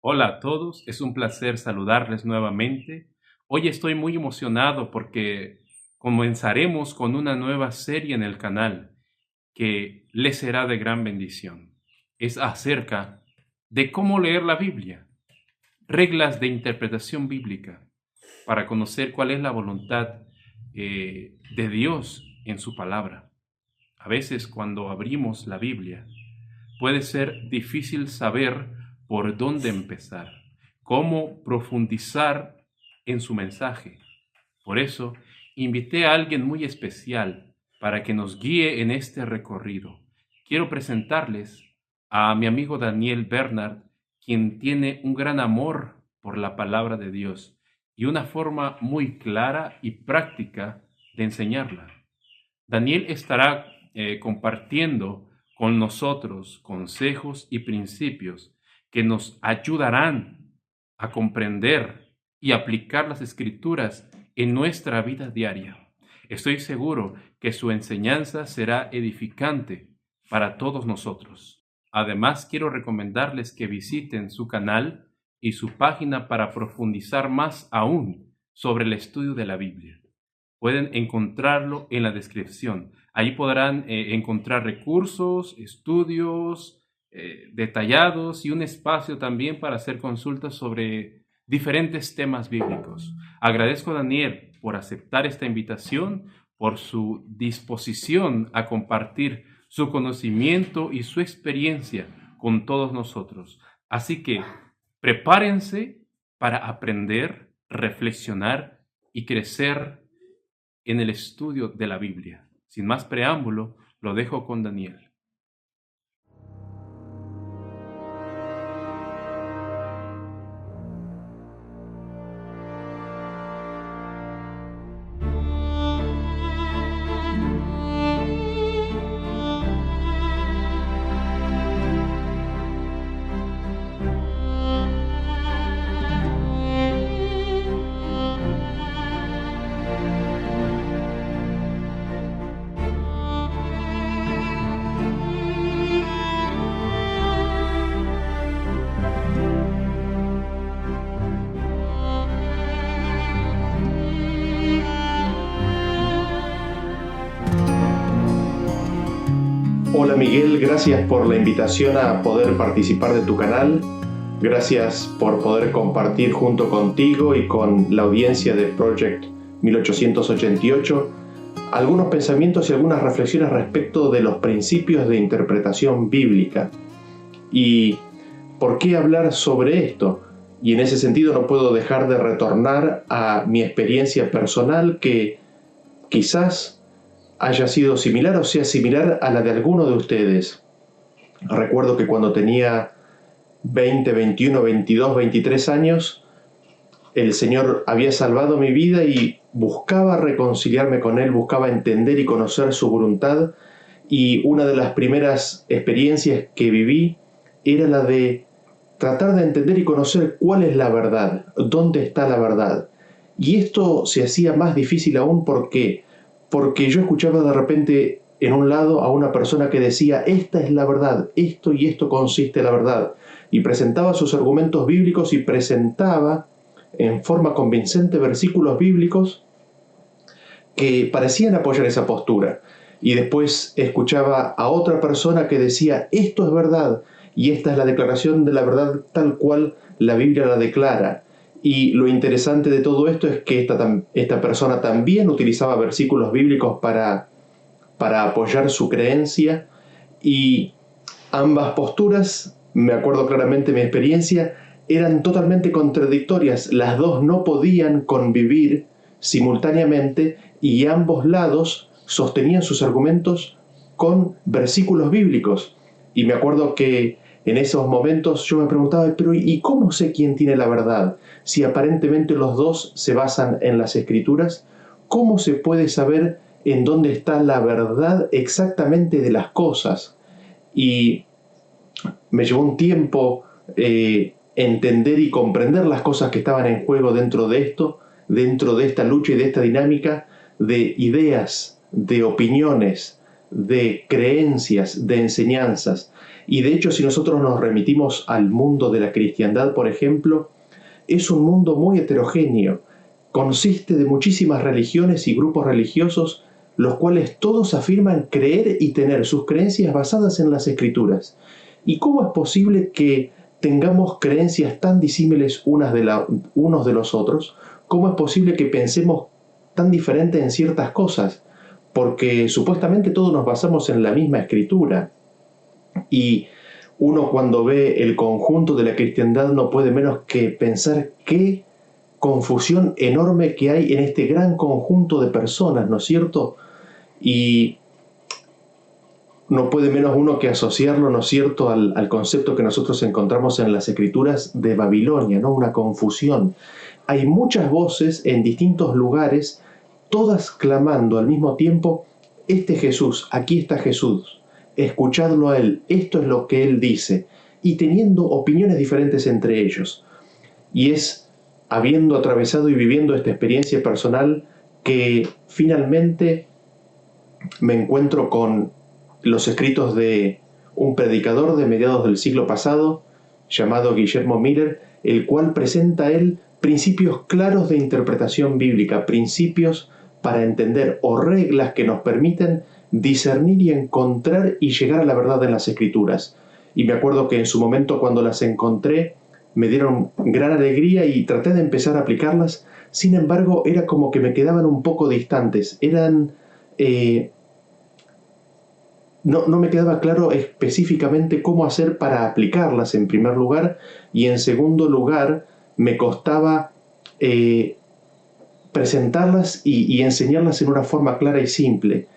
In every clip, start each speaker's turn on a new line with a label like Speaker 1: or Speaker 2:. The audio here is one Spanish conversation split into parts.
Speaker 1: Hola a todos, es un placer saludarles nuevamente. Hoy estoy muy emocionado porque comenzaremos con una nueva serie en el canal que les será de gran bendición. Es acerca de cómo leer la Biblia, reglas de interpretación bíblica para conocer cuál es la voluntad de Dios en su palabra. A veces cuando abrimos la Biblia puede ser difícil saber por dónde empezar, cómo profundizar en su mensaje. Por eso, invité a alguien muy especial para que nos guíe en este recorrido. Quiero presentarles a mi amigo Daniel Bernard, quien tiene un gran amor por la palabra de Dios y una forma muy clara y práctica de enseñarla. Daniel estará compartiendo con nosotros consejos y principios que nos ayudarán a comprender y aplicar las Escrituras en nuestra vida diaria. Estoy seguro que su enseñanza será edificante para todos nosotros. Además, quiero recomendarles que visiten su canal y su página para profundizar más aún sobre el estudio de la Biblia. Pueden encontrarlo en la descripción. Ahí podrán encontrar recursos, estudios detallados y un espacio también para hacer consultas sobre diferentes temas bíblicos. Agradezco a Daniel por aceptar esta invitación, por su disposición a compartir su conocimiento y su experiencia con todos nosotros. Así que prepárense para aprender, reflexionar y crecer en el estudio de la Biblia. Sin más preámbulo, lo dejo con Daniel.
Speaker 2: Hola Miguel, gracias por la invitación a poder participar de tu canal. Gracias por poder compartir junto contigo y con la audiencia de Project 1888 algunos pensamientos y algunas reflexiones respecto de los principios de interpretación bíblica. ¿Y por qué hablar sobre esto? Y en ese sentido no puedo dejar de retornar a mi experiencia personal que quizás haya sido similar o sea similar a la de alguno de ustedes. Recuerdo que cuando tenía 20, 21, 22, 23 años, el Señor había salvado mi vida y buscaba reconciliarme con Él, buscaba entender y conocer su voluntad, y una de las primeras experiencias que viví era la de tratar de entender y conocer cuál es la verdad, dónde está la verdad. Y esto se hacía más difícil aún porque yo escuchaba de repente en un lado a una persona que decía, esta es la verdad, esto y esto consiste la verdad, y presentaba sus argumentos bíblicos y presentaba en forma convincente versículos bíblicos que parecían apoyar esa postura. Y después escuchaba a otra persona que decía, esto es verdad, y esta es la declaración de la verdad tal cual la Biblia la declara. Y lo interesante de todo esto es que esta persona también utilizaba versículos bíblicos para apoyar su creencia, y ambas posturas, me acuerdo claramente mi experiencia, eran totalmente contradictorias. Las dos no podían convivir simultáneamente y ambos lados sostenían sus argumentos con versículos bíblicos. Y me acuerdo que en esos momentos yo me preguntaba, pero ¿y cómo sé quién tiene la verdad? Si aparentemente los dos se basan en las Escrituras, ¿cómo se puede saber en dónde está la verdad exactamente de las cosas? Y me llevó un tiempo entender y comprender las cosas que estaban en juego dentro de esto, dentro de esta lucha y de esta dinámica de ideas, de opiniones, de creencias, de enseñanzas. Y de hecho, si nosotros nos remitimos al mundo de la cristiandad, por ejemplo, es un mundo muy heterogéneo. Consiste de muchísimas religiones y grupos religiosos, los cuales todos afirman creer y tener sus creencias basadas en las Escrituras. ¿Y cómo es posible que tengamos creencias tan disímiles unos de los otros? ¿Cómo es posible que pensemos tan diferente en ciertas cosas? Porque supuestamente todos nos basamos en la misma Escritura. Y uno, cuando ve el conjunto de la cristiandad, no puede menos que pensar qué confusión enorme que hay en este gran conjunto de personas, ¿no es cierto? Y no puede menos uno que asociarlo, ¿no es cierto?, al concepto que nosotros encontramos en las Escrituras de Babilonia, ¿no? Una confusión. Hay muchas voces en distintos lugares, todas clamando al mismo tiempo: este Jesús, aquí está Jesús, escuchadlo a Él, esto es lo que Él dice, y teniendo opiniones diferentes entre ellos. Y es habiendo atravesado y viviendo esta experiencia personal que finalmente me encuentro con los escritos de un predicador de mediados del siglo pasado, llamado Guillermo Miller, el cual presenta él principios claros de interpretación bíblica, principios para entender, o reglas que nos permiten discernir y encontrar y llegar a la verdad en las Escrituras. Y me acuerdo que en su momento, cuando las encontré, me dieron gran alegría y traté de empezar a aplicarlas. Sin embargo, era como que me quedaban un poco distantes. No me quedaba claro específicamente cómo hacer para aplicarlas, en primer lugar, y en segundo lugar me costaba presentarlas y enseñarlas en una forma clara y simple.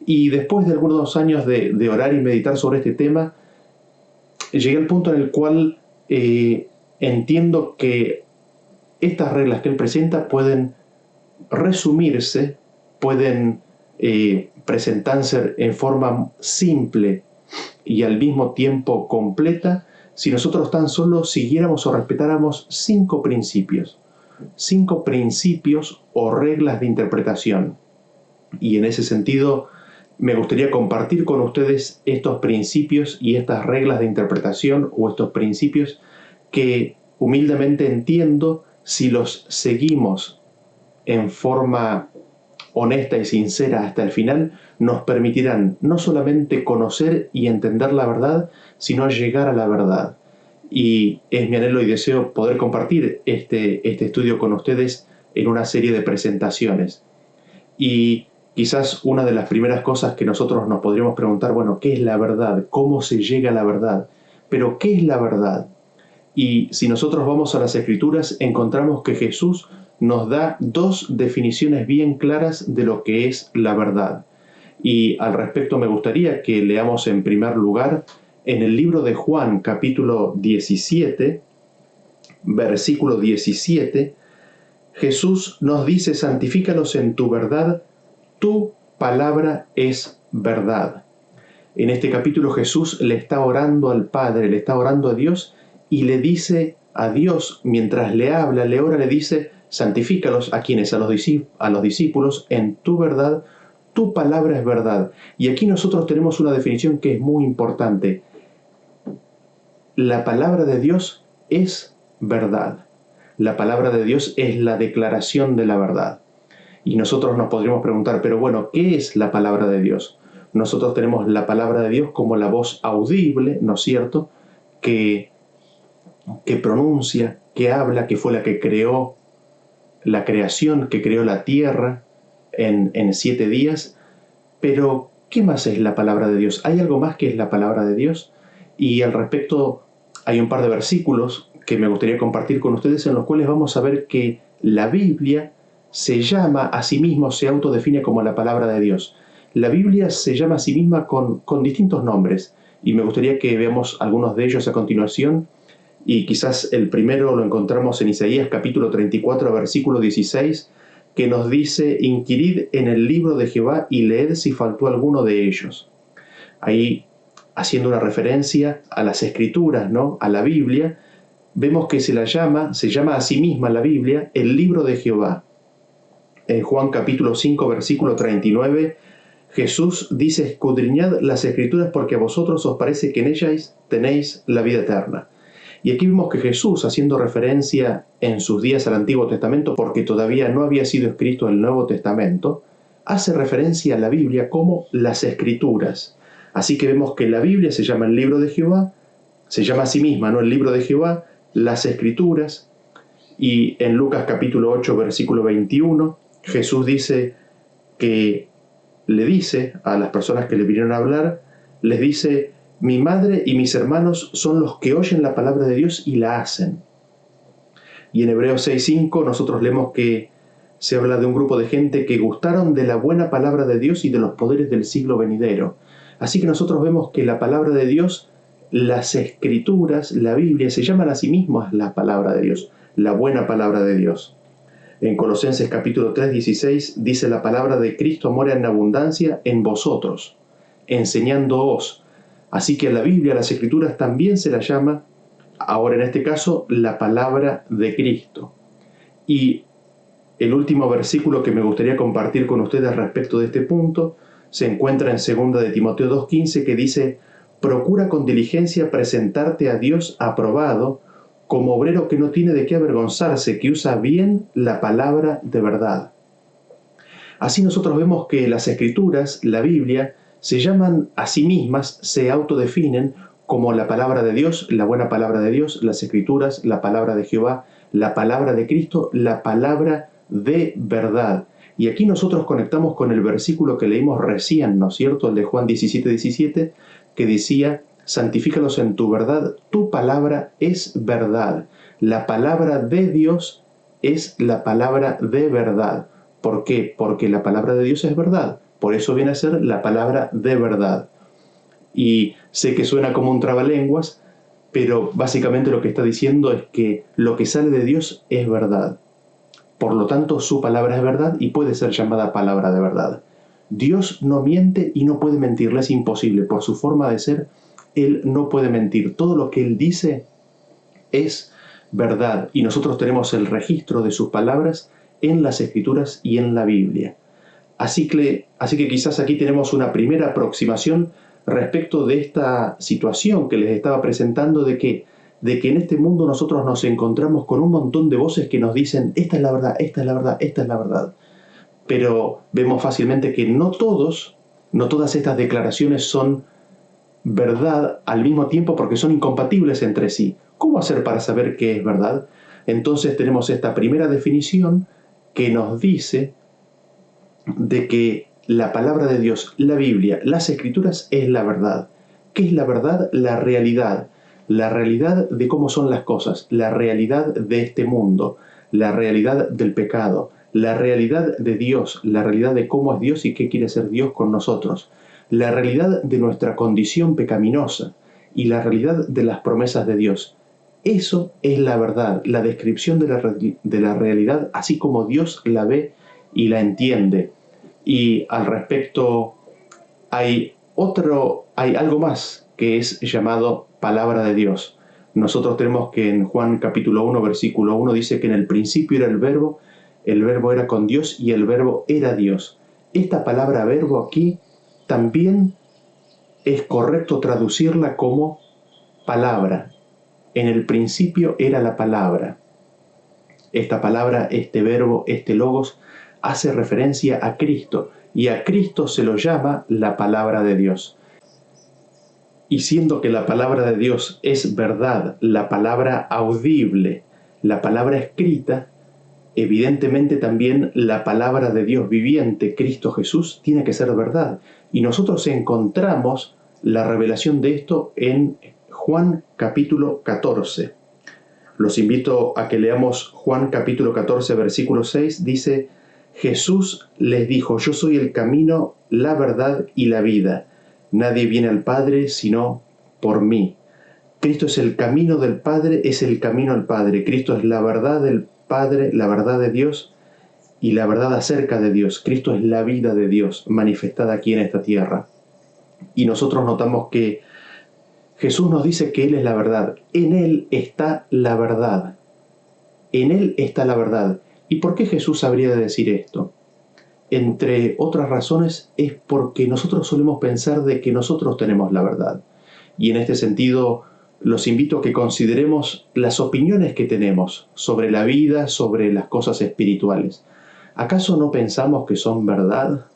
Speaker 2: Y después de algunos años de orar y meditar sobre este tema, llegué al punto en el cual entiendo que estas reglas que él presenta pueden resumirse, pueden presentarse en forma simple y al mismo tiempo completa si nosotros tan solo siguiéramos o respetáramos 5 principios o reglas de interpretación. Y en ese sentido me gustaría compartir con ustedes estos principios y estas reglas de interpretación, o estos principios que humildemente entiendo, si los seguimos en forma honesta y sincera hasta el final, nos permitirán no solamente conocer y entender la verdad, sino llegar a la verdad. Y es mi anhelo y deseo poder compartir este estudio con ustedes en una serie de presentaciones. Y quizás una de las primeras cosas que nosotros nos podríamos preguntar, bueno, ¿qué es la verdad? ¿Cómo se llega a la verdad? Pero, ¿qué es la verdad? Y si nosotros vamos a las Escrituras, encontramos que Jesús nos da 2 definiciones bien claras de lo que es la verdad. Y al respecto me gustaría que leamos en primer lugar en el libro de Juan, capítulo 17, versículo 17, Jesús nos dice: santifícalos en tu verdad, tu palabra es verdad. En este capítulo Jesús le está orando al Padre, le está orando a Dios, y le dice a Dios, mientras le habla, le ora, le dice: santifícalos. ¿A quienes? A los discípulos, en tu verdad, tu palabra es verdad. Y aquí nosotros tenemos una definición que es muy importante. La palabra de Dios es verdad. La palabra de Dios es la declaración de la verdad. Y nosotros nos podríamos preguntar, pero bueno, ¿qué es la palabra de Dios? Nosotros tenemos la palabra de Dios como la voz audible, ¿no es cierto?, que pronuncia, que habla, que fue la que creó la creación, que creó la tierra en 7 días. Pero, ¿qué más es la palabra de Dios? ¿Hay algo más que es la palabra de Dios? Y al respecto hay un par de versículos que me gustaría compartir con ustedes, en los cuales vamos a ver que la Biblia se llama a sí misma, se autodefine como la palabra de Dios. La Biblia se llama a sí misma con distintos nombres, y me gustaría que veamos algunos de ellos a continuación. Y quizás el primero lo encontramos en Isaías capítulo 34, versículo 16, que nos dice: inquirid en el libro de Jehová y leed si faltó alguno de ellos. Ahí, haciendo una referencia a las Escrituras, ¿no?, a la Biblia, vemos que se llama a sí misma la Biblia el libro de Jehová. En Juan capítulo 5, versículo 39, Jesús dice: escudriñad las Escrituras porque a vosotros os parece que en ellas tenéis la vida eterna. Y aquí vemos que Jesús, haciendo referencia en sus días al Antiguo Testamento, porque todavía no había sido escrito el Nuevo Testamento, hace referencia a la Biblia como las Escrituras. Así que vemos que la Biblia se llama el libro de Jehová, se llama a sí misma, ¿no?, el libro de Jehová, las Escrituras. Y en Lucas capítulo 8, versículo 21, Jesús dice que le dice a las personas que le vinieron a hablar, les dice: mi madre y mis hermanos son los que oyen la palabra de Dios y la hacen. Y en Hebreos 6:5 nosotros leemos que se habla de un grupo de gente que gustaron de la buena palabra de Dios y de los poderes del siglo venidero. Así que nosotros vemos que la palabra de Dios, las Escrituras, la Biblia, se llaman a sí mismas la palabra de Dios, la buena palabra de Dios. En Colosenses capítulo 3:16 dice: la palabra de Cristo mora en abundancia en vosotros, enseñándoos. Así que a la Biblia, a las Escrituras, también se la llama, ahora en este caso, la palabra de Cristo. Y el último versículo que me gustaría compartir con ustedes respecto de este punto se encuentra en 2 de Timoteo 2:15, que dice: procura con diligencia presentarte a Dios aprobado, como obrero que no tiene de qué avergonzarse, que usa bien la palabra de verdad. Así nosotros vemos que las Escrituras, la Biblia, se llaman a sí mismas, se autodefinen como la palabra de Dios, la buena palabra de Dios, las Escrituras, la palabra de Jehová, la palabra de Cristo, la palabra de verdad. Y aquí nosotros conectamos con el versículo que leímos recién, ¿no es cierto?, el de Juan 17:17, que decía: santifícalos en tu verdad, tu palabra es verdad. La palabra de Dios es la palabra de verdad. ¿Por qué? Porque la palabra de Dios es verdad. Por eso viene a ser la palabra de verdad. Y sé que suena como un trabalenguas, pero básicamente lo que está diciendo es que lo que sale de Dios es verdad. Por lo tanto, su palabra es verdad y puede ser llamada palabra de verdad. Dios no miente y no puede mentirle, es imposible. Por su forma de ser, Él no puede mentir. Todo lo que Él dice es verdad. Y nosotros tenemos el registro de sus palabras en las Escrituras y en la Biblia. Así que quizás aquí tenemos una primera aproximación respecto de esta situación que les estaba presentando, de que en este mundo nosotros nos encontramos con un montón de voces que nos dicen: esta es la verdad, esta es la verdad, esta es la verdad. Pero vemos fácilmente que no todas estas declaraciones son verdad al mismo tiempo, porque son incompatibles entre sí. ¿Cómo hacer para saber qué es verdad? Entonces tenemos esta primera definición que nos dice de que la palabra de Dios, la Biblia, las Escrituras es la verdad. ¿Qué es la verdad? La realidad de cómo son las cosas, la realidad de este mundo, la realidad del pecado, la realidad de Dios, la realidad de cómo es Dios y qué quiere hacer Dios con nosotros, la realidad de nuestra condición pecaminosa y la realidad de las promesas de Dios. Eso es la verdad, la descripción de la realidad así como Dios la ve y la entiende. Y al respecto hay algo más que es llamado palabra de Dios. Nosotros tenemos que en Juan capítulo 1, versículo 1 dice que en el principio era el verbo era con Dios y el verbo era Dios. Esta palabra verbo aquí también es correcto traducirla como palabra. En el principio era la palabra. Esta palabra, este verbo, este logos, hace referencia a Cristo, y a Cristo se lo llama la palabra de Dios. Y siendo que la palabra de Dios es verdad, la palabra audible, la palabra escrita, evidentemente también la palabra de Dios viviente, Cristo Jesús, tiene que ser verdad. Y nosotros encontramos la revelación de esto en Juan capítulo 14. Los invito a que leamos Juan capítulo 14, versículo 6. Dice: Jesús les dijo: yo soy el camino, la verdad y la vida. Nadie viene al Padre sino por mí. Cristo es el camino del Padre, es el camino al Padre. Cristo es la verdad del Padre, la verdad de Dios y la verdad acerca de Dios. Cristo es la vida de Dios manifestada aquí en esta tierra. Y nosotros notamos que Jesús nos dice que Él es la verdad. En Él está la verdad. En Él está la verdad. ¿Y por qué Jesús habría de decir esto? entre otras razones, es porque nosotros solemos pensar de que nosotros tenemos la verdad. Y en este sentido, los invito a que consideremos las opiniones que tenemos sobre la vida, sobre las cosas espirituales. ¿Acaso no pensamos que son verdad?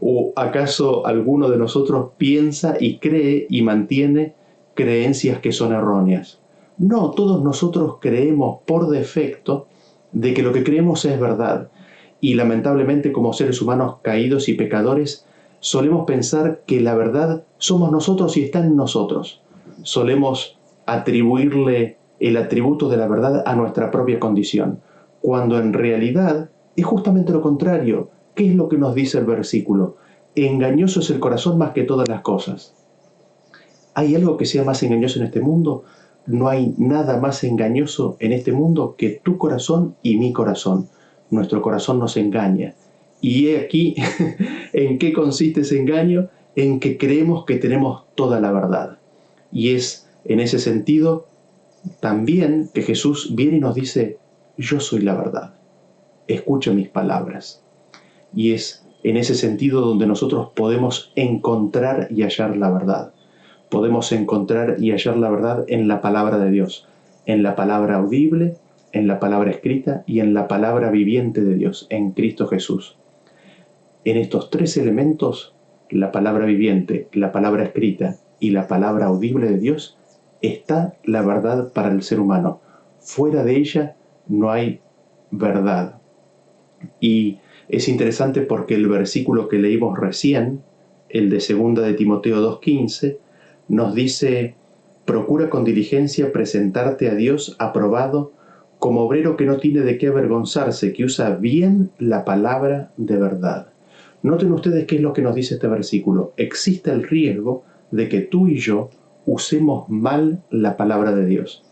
Speaker 2: ¿O acaso alguno de nosotros piensa y cree y mantiene creencias que son erróneas? No, todos nosotros creemos por defecto de que lo que creemos es verdad. Y lamentablemente, como seres humanos caídos y pecadores, solemos pensar que la verdad somos nosotros y está en nosotros. Solemos atribuirle el atributo de la verdad a nuestra propia condición, cuando en realidad es justamente lo contrario. ¿Qué es lo que nos dice el versículo? Engañoso es el corazón más que todas las cosas. ¿Hay algo que sea más engañoso en este mundo? No hay nada más engañoso en este mundo que tu corazón y mi corazón. Nuestro corazón nos engaña. Y he aquí en qué consiste ese engaño, en que creemos que tenemos toda la verdad. Y es en ese sentido también que Jesús viene y nos dice: yo soy la verdad, escucha mis palabras. Y es en ese sentido donde nosotros podemos encontrar y hallar la verdad. Podemos encontrar y hallar la verdad en la palabra de Dios, en la palabra audible, en la palabra escrita y en la palabra viviente de Dios, en Cristo Jesús. En estos tres elementos, la palabra viviente, la palabra escrita y la palabra audible de Dios, está la verdad para el ser humano. Fuera de ella no hay verdad. Y es interesante porque el versículo que leímos recién, el de 2 de Timoteo 2:15, nos dice: procura con diligencia presentarte a Dios aprobado, como obrero que no tiene de qué avergonzarse, que usa bien la palabra de verdad. Noten ustedes qué es lo que nos dice este versículo. Existe el riesgo de que tú y yo usemos mal la palabra de Dios.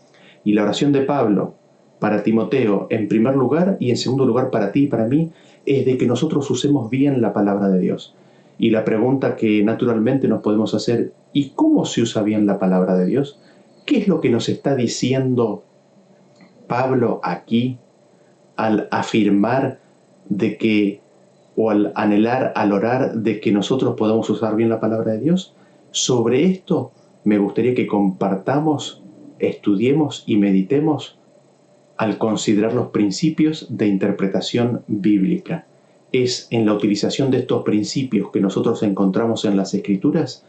Speaker 2: Y la oración de Pablo para Timoteo, en primer lugar, y en segundo lugar para ti y para mí, es de que nosotros usemos bien la palabra de Dios. Y la pregunta que naturalmente nos podemos hacer: ¿y cómo se usa bien la palabra de Dios? ¿Qué es lo que nos está diciendo Pablo aquí al afirmar de que, o al anhelar, al orar, de que nosotros podamos usar bien la palabra de Dios? Sobre esto me gustaría que compartamos, estudiemos y meditemos al considerar los principios de interpretación bíblica. Es en la utilización de estos principios que nosotros encontramos en las Escrituras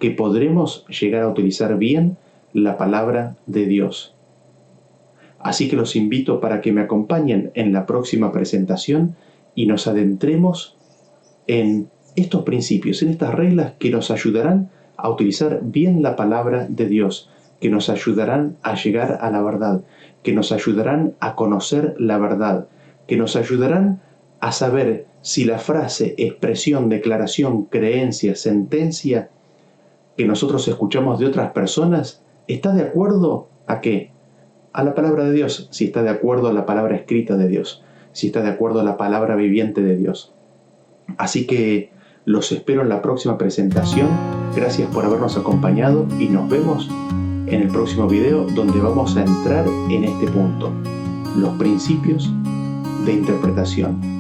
Speaker 2: que podremos llegar a utilizar bien la palabra de Dios. Así que los invito para que me acompañen en la próxima presentación y nos adentremos en estos principios, en estas reglas que nos ayudarán a utilizar bien la palabra de Dios, que nos ayudarán a llegar a la verdad, que nos ayudarán a conocer la verdad, que nos ayudarán a saber si la frase, expresión, declaración, creencia, sentencia que nosotros escuchamos de otras personas está de acuerdo ¿a qué? A la palabra de Dios, si está de acuerdo a la palabra escrita de Dios, si está de acuerdo a la palabra viviente de Dios. Así que los espero en la próxima presentación. Gracias por habernos acompañado y nos vemos en el próximo video, donde vamos a entrar en este punto: los principios de interpretación.